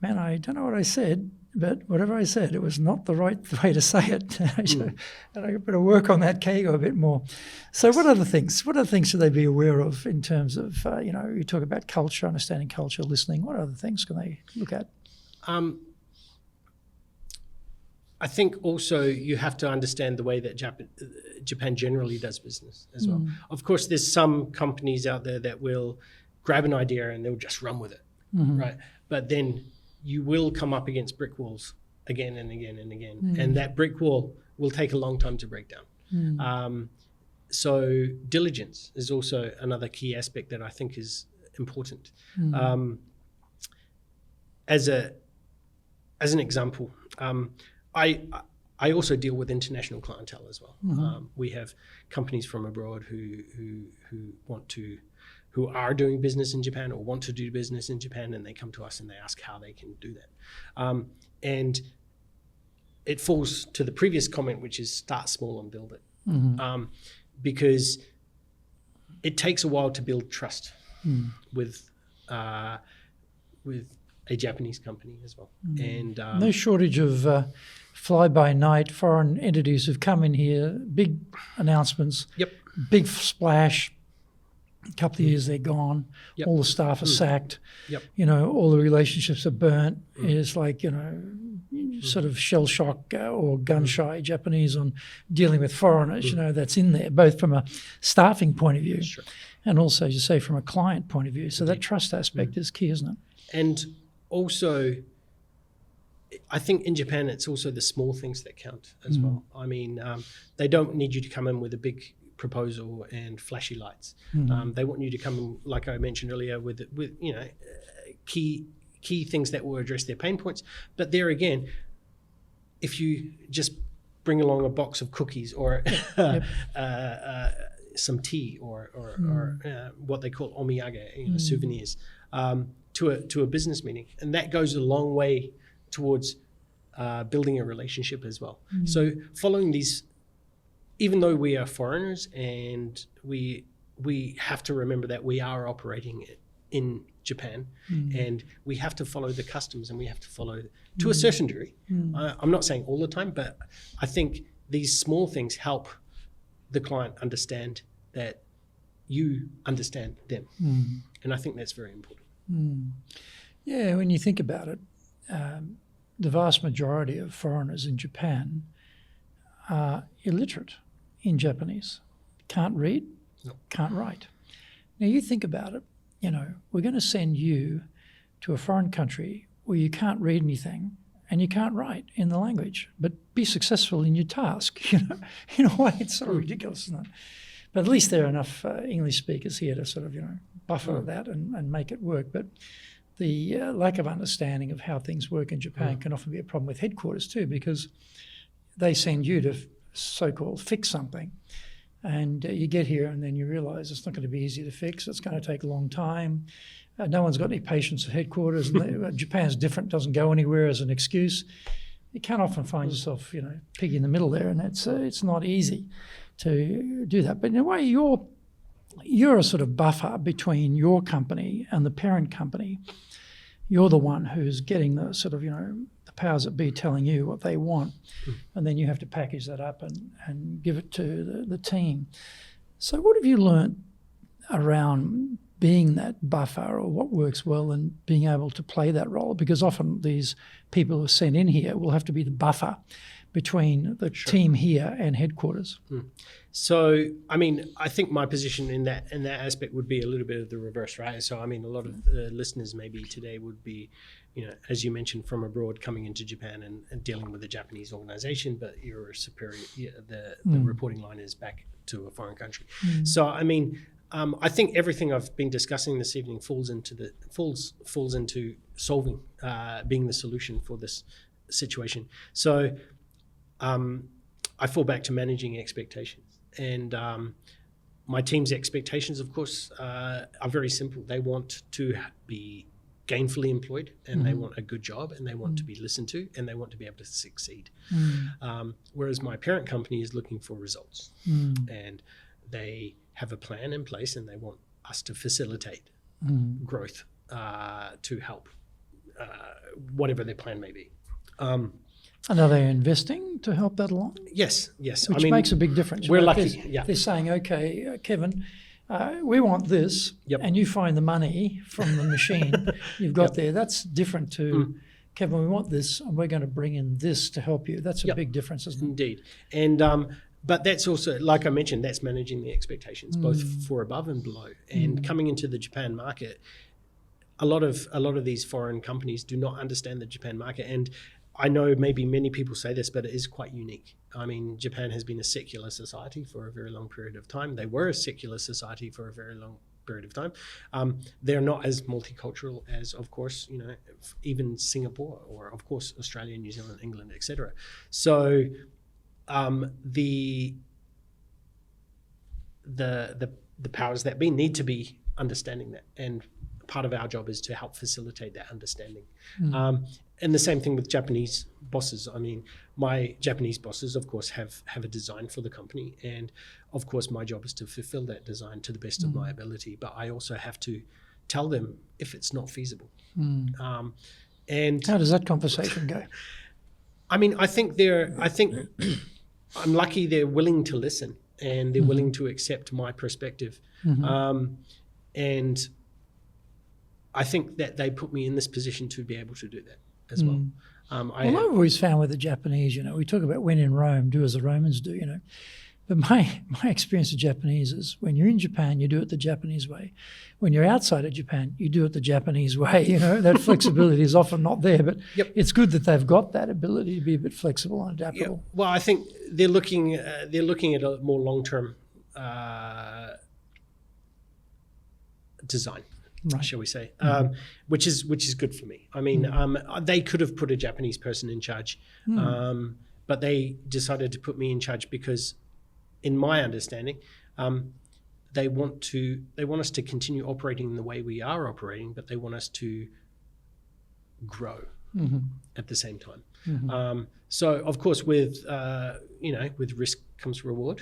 A: man, I don't know what I said, but whatever I said, it was not the right way to say it. And I better work on that Keigo a bit more. So what other things should they be aware of in terms of, you talk about culture, understanding culture, listening. What other things can they look at?
B: I think also you have to understand the way that Japan generally does business as well. Of course, there's some companies out there that will grab an idea and they'll just run with it, right? But then you will come up against brick walls again and again and again. And that brick wall will take a long time to break down. So diligence is also another key aspect that I think is important. As an example, I also deal with international clientele as well. We have companies from abroad who are doing business in Japan or want to do business in Japan, and they come to us and they ask how they can do that. And it falls to the previous comment, which is start small and build it. Because it takes a while to build trust with a Japanese company as well. And
A: no shortage of fly-by-night foreign entities who've come in here, big announcements, big splash. A couple of years they're gone. All the staff are sacked. All the relationships are burnt. It's like, sort of shell shock or gun shy Japanese on dealing with foreigners. That's in there, both from a staffing point of view and also, as you say, from a client point of view. So that trust aspect is key, isn't it?
B: And also, I think in Japan, it's also the small things that count as well. I mean, they don't need you to come in with a big proposal and flashy lights. They want you to come in, like I mentioned earlier, with key things that will address their pain points. But there again, if you just bring along a box of cookies or some tea or what they call omiyage, souvenirs, to a business meeting, and that goes a long way towards building a relationship as well. So following these, even though we are foreigners, and we have to remember that we are operating in Japan, and we have to follow the customs, and we have to follow to a certain degree. I'm not saying all the time, but I think these small things help the client understand that you understand them, and I think that's very important.
A: Yeah, when you think about it, the vast majority of foreigners in Japan are illiterate in Japanese. Can't read, can't write. Now you think about it, we're going to send you to a foreign country where you can't read anything and you can't write in the language, but be successful in your task. In a way, it's sort of ridiculous, isn't it? But at least there are enough English speakers here to sort of, buffer that and make it work. But the lack of understanding of how things work in Japan can often be a problem with headquarters too, because they send you to so-called fix something, and you get here and then you realise it's not going to be easy to fix. It's going to take a long time. No one's got any patience at headquarters. Japan's different, doesn't go anywhere as an excuse. You can often find yourself, pig in the middle there, and it's not easy to do that. But in a way, you're a sort of buffer between your company and the parent company. You're the one who's getting the sort of, the powers that be telling you what they want, and then you have to package that up and give it to the team. So what have you learnt around being that buffer, or what works well, and being able to play that role? Because often these people who are sent in here will have to be the buffer between the team here and headquarters.
B: So, I think my position in that aspect would be a little bit of the reverse, right? So, a lot of the listeners maybe today would be, as you mentioned, from abroad coming into Japan and dealing with a Japanese organization, but you're a superior, the reporting line is back to a foreign country. So, I think everything I've been discussing this evening falls into solving, being the solution for this situation. So, I fall back to managing expectations, and my team's expectations, of course, are very simple. They want to be gainfully employed, and they want a good job, and they want to be listened to, and they want to be able to succeed. Whereas my parent company is looking for results, and they have a plan in place, and they want us to facilitate growth to help whatever their plan may be.
A: And are they investing to help that along?
B: Yes.
A: Which makes a big difference.
B: We're lucky.
A: They're saying, okay, Kevin, we want this, and you find the money from the machine you've got there. That's different to, Kevin, we want this, and we're going to bring in this to help you. That's a big difference, isn't it?
B: Indeed. And but that's also, like I mentioned, that's managing the expectations, both for above and below. And coming into the Japan market, a lot of these foreign companies do not understand the Japan market. And I know maybe many people say this, but it is quite unique. Japan has been a secular society for a very long period of time. They were a secular society for a very long period of time. They're not as multicultural as, of course, even Singapore, or of course Australia, New Zealand, England, etc. So the powers that be need to be understanding that, and part of our job is to help facilitate that understanding. And the same thing with Japanese bosses. My Japanese bosses, of course, have a design for the company, and of course my job is to fulfill that design to the best of my ability, but I also have to tell them if it's not feasible. And
A: how does that conversation go?
B: I think I'm lucky they're willing to listen, and they're willing to accept my perspective. And I think that they put me in this position to be able to do that as well.
A: I've always found with the Japanese, we talk about when in Rome, do as the Romans do, But my experience of Japanese is when you're in Japan, you do it the Japanese way. When you're outside of Japan, you do it the Japanese way. You know, that flexibility is often not there, but it's good that they've got that ability to be a bit flexible and adaptable.
B: Yeah. Well, I think they're looking at a more long-term design, shall we say, which is good for me. I mean, they could have put a Japanese person in charge, but they decided to put me in charge because, in my understanding, they want us to continue operating the way we are operating, but they want us to grow at the same time. So, of course, with risk comes reward.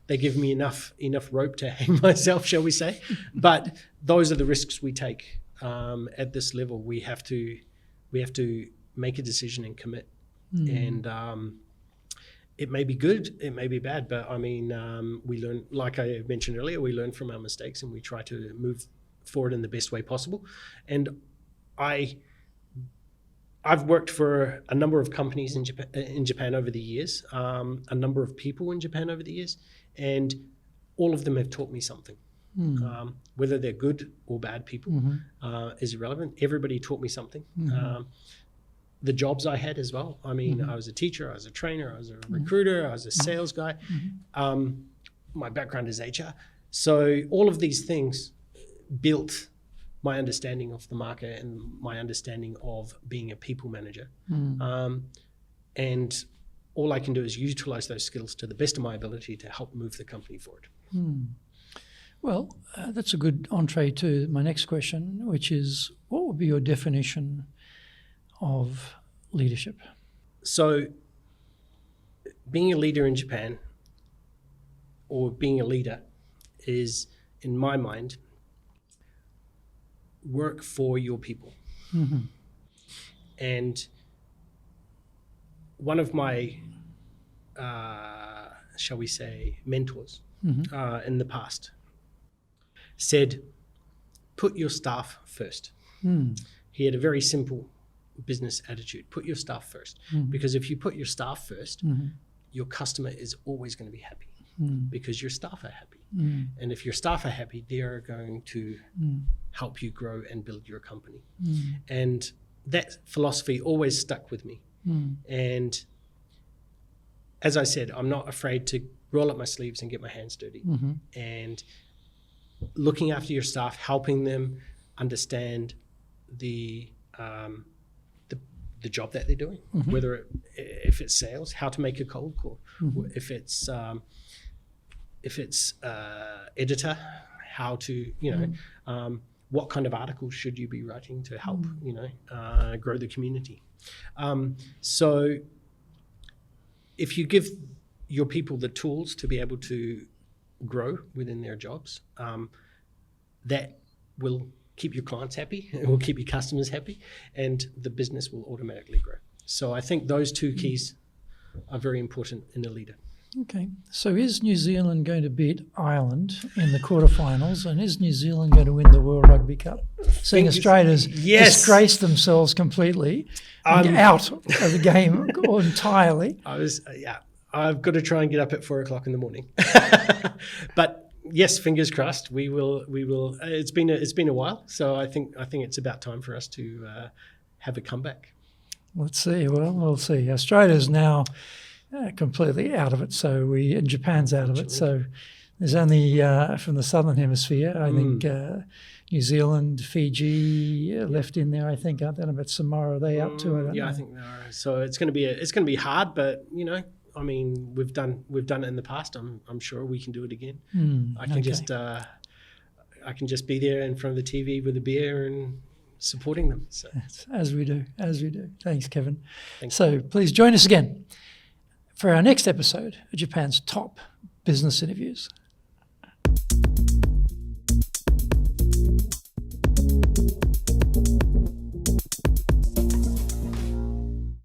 B: They give me enough rope to hang myself, shall we say? But those are the risks we take at this level. We have to make a decision and commit, and it may be good, it may be bad, but I mean, we learn, like I mentioned earlier, we learn from our mistakes and we try to move forward in the best way possible. And I've worked for a number of companies in Japan over the years, a number of people in Japan over the years, and all of them have taught me something. Whether they're good or bad people is irrelevant. Everybody taught me something. The jobs I had as well. I mean, I was a teacher, I was a trainer, I was a recruiter, I was a sales guy. My background is HR. So all of these things built my understanding of the market and my understanding of being a people manager. And all I can do is utilize those skills to the best of my ability to help move the company forward.
A: Well, that's a good entree to my next question, which is, what would be your definition of leadership?
B: So being a leader in Japan, or being a leader, is, in my mind, work for your people. And one of my, shall we say, mentors in the past said, put your staff first. He had a very simple business attitude. Put your staff first. Because if you put your staff first, your customer is always going to be happy because your staff are happy. And if your staff are happy, they are going to help you grow and build your company. And that philosophy always stuck with me. And as I said, I'm not afraid to roll up my sleeves and get my hands dirty. And looking after your staff, helping them understand the job that they're doing, whether if it's sales, how to make a cold call, if it's editor, how to what kind of articles should you be writing to help grow the community. So if you give your people the tools to be able to grow within their jobs, that will keep your clients happy, it will keep your customers happy, and the business will automatically grow. So I think those two keys are very important in a leader.
A: Okay. So is New Zealand going to beat Ireland in the quarterfinals, and is New Zealand going to win the World Rugby Cup? Seeing Australia's disgraced themselves completely and out of the game entirely.
B: I've got to try and get up at 4 o'clock in the morning. But yes, fingers crossed. We will. It's been a while, so I think it's about time for us to have a comeback.
A: Let's see. Well, we'll see. Australia's now completely out of it. And Japan's out of it. So there's only from the southern hemisphere. I think New Zealand, Fiji left in there. I think, aren't they? But Samoa, are they up to it?
B: I think they are. So it's going to be hard, but I mean, we've done it in the past. I'm sure we can do it again. I can just be there in front of the TV with a beer and supporting them. So.
A: As we do. Thanks, Kevin. So please join us again for our next episode of Japan's top business interviews.